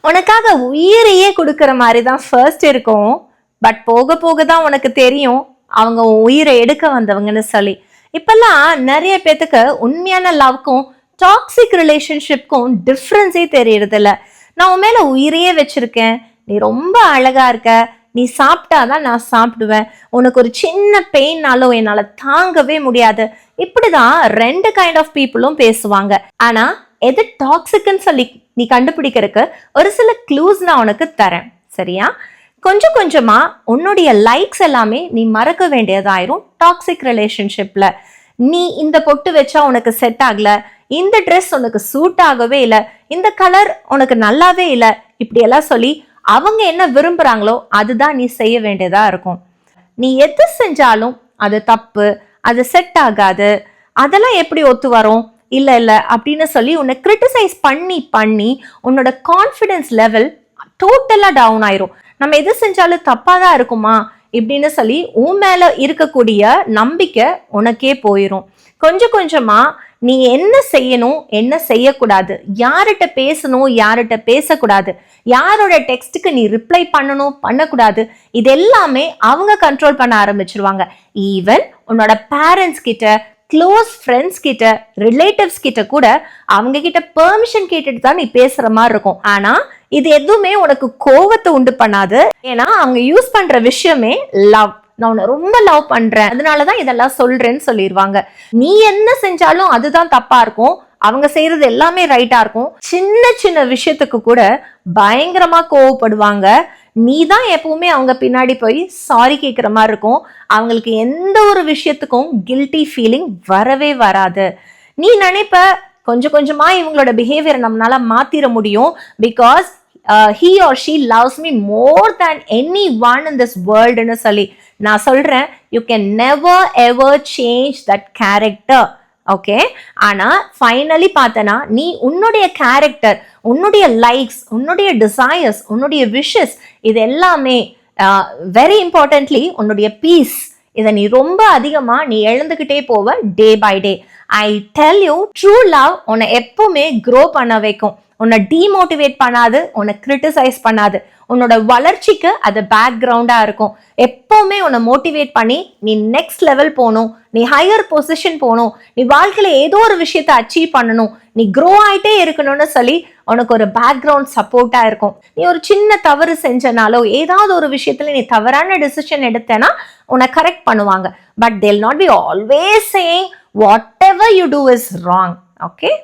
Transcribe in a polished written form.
உனக்காக உயிரையே கொடுக்கற மாதிரி தான் ஃபர்ஸ்ட் இருக்கும். பட் போக போக தான் உனக்கு தெரியும் அவங்க உயிரை எடுக்க வந்தவங்கன்னு சொல்லி. இப்பெல்லாம் நிறைய பேத்துக்கு உண்மையான லவ்க்கும் டாக்ஸிக் ரிலேஷன்ஷிப்க்கும் டிஃப்ரென்ஸே தெரியறது இல்ல. நான் உன் மேல உயிரையே வச்சிருக்கேன், நீ ரொம்ப அழகா இருக்க, நீ சாப்பிட்டாதான் நான் சாப்பிடுவேன், உனக்கு ஒரு சின்ன பெயின்னாலும் என்னால தாங்கவே முடியாது, இப்படிதான் ரெண்டு கைண்ட் ஆஃப் பீப்புளும் பேசுவாங்க. ஆனா எது டாக்ஸிக்னு சொல்லி நீ கண்டுபிடிக்கிறதுக்கு ஒரு சில க்ளூஸ் நான் உனக்கு தரேன், சரியா? கொஞ்சம் கொஞ்சமா உன்னுடைய லைக்ஸ் எல்லாமே நீ மறக்க வேண்டியதாயிரும் டாக்ஸிக் ரிலேஷன்ஷிப்ல. நீ இந்த பொட்டு வச்சா உனக்கு செட் ஆகல, இந்த ட்ரெஸ் உனக்கு சூட் ஆகவே இல்லை, இந்த கலர் உனக்கு நல்லாவே இல்லை, இப்படி எல்லாம் சொல்லி அவங்க என்ன விரும்புறாங்களோ அதுதான் நீ செய்ய வேண்டியதா இருக்கும். நீ எது செஞ்சாலும் அது தப்பு, அது செட் ஆகாது, அதெல்லாம் எப்படி ஒத்து வரும், இல்ல இல்ல அப்படின்னு சொல்லி உன்னை கிரிட்டிசைஸ் பண்ணி பண்ணி உன்னோட கான்ஃபிடன்ஸ் லெவல் டோட்டலா டவுன் ஆயிரும். நம்ம எது செஞ்சாலும் தப்பாதான் இருக்குமா இப்படின்னு சொல்லி உன் மேல இருக்கக்கூடிய நம்பிக்கை உனக்கே போயிரும். கொஞ்சம் கொஞ்சமா நீ என்ன செய்யணும் என்ன செய்யக்கூடாது, யார்கிட்ட பேசணும் யார்கிட்ட பேசக்கூடாது, யாரோட டெக்ஸ்டுக்கு நீ ரிப்ளை பண்ணணும் பண்ணக்கூடாது, இது எல்லாமே அவங்க கண்ட்ரோல் பண்ண ஆரம்பிச்சிருவாங்க. ஈவன் உன்னோட பேரண்ட்ஸ் கிட்ட, க்ளோஸ் ஃப்ரெண்ட்ஸ் கிட்ட, ரிலேட்டிவ்ஸ் கிட்ட கூட அவங்க கிட்ட பெர்மிஷன் கேட்டுட்டு தான் நீ பேசுற மாதிரி இருக்கும். ஆனா இது எதுவுமே உனக்கு கோவத்தை உண்டு பண்ணாது. ஏன்னா அவங்க யூஸ் பண்ற விஷயமே லவ். நான் உன்னை ரொம்ப லவ் பண்றேன், அதனாலதான் இதெல்லாம் சொல்றேன்னு சொல்லிடுவாங்க. நீ என்ன செஞ்சாலும் அதுதான் தப்பா இருக்கும், அவங்க செய்யறது எல்லாமே ரைட்டா இருக்கும். சின்ன சின்ன விஷயத்துக்கு கூட பயங்கரமா கோவப்படுவாங்க. நீ தான் எப்பவுமே அவங்க பின்னாடி போய் சாரி கேட்குற மாதிரி இருக்கும். அவங்களுக்கு எந்த ஒரு விஷயத்துக்கும் கில்ட்டி ஃபீலிங் வரவே வராது. நீ நினைப்ப கொஞ்சம் கொஞ்சமா இவங்களோட பிஹேவியர் நம்மளால மாத்திர முடியும், because he or she loves me more than anyone in this world ன்னு சொல்லி. நான் சொல்றேன், you can never ever change that character, okay? ஆனா ஃபைனலி பார்த்தனா நீ உன்னுடைய கேரக்டர், உன்னுடைய லைக்ஸ், உன்னுடைய டிசையர்ஸ், உன்னுடைய விஷஸ், இது எல்லாமே வெரி இம்பார்ட்டன்ட்லி உன்னுடைய பீஸ், இதை நீ ரொம்ப அதிகமா நீ எழுந்துகிட்டே போவ day by day. I tell you, true love உன்னை எப்பவுமே க்ரோ பண்ண வைக்கும், உன்னை டிமோட்டிவேட் பண்ணாது, உன்னை கிரிட்டிசைஸ் பண்ணாது, உன்னோட வளர்ச்சிக்கு அது பேக்ரவுண்டா இருக்கும். எப்பவுமே உன்னை மோட்டிவேட் பண்ணி நீ நெக்ஸ்ட் லெவல் போகணும், நீ ஹையர் பொசிஷன் போகணும், நீ வாழ்க்கையில ஏதோ ஒரு விஷயத்தை அச்சீவ் பண்ணணும், நீ க்ரோ ஆயிட்டே இருக்கணும்னு சொல்லி உனக்கு ஒரு பேக்ரவுண்ட் சப்போர்ட்டா இருக்கும். நீ ஒரு சின்ன தவறு செஞ்சனாலோ ஏதாவது ஒரு விஷயத்துல நீ தவறான டிசிஷன் எடுத்தேன்னா உன்னை கரெக்ட் பண்ணுவாங்க. But they'll not be always saying whatever you do is wrong, okay?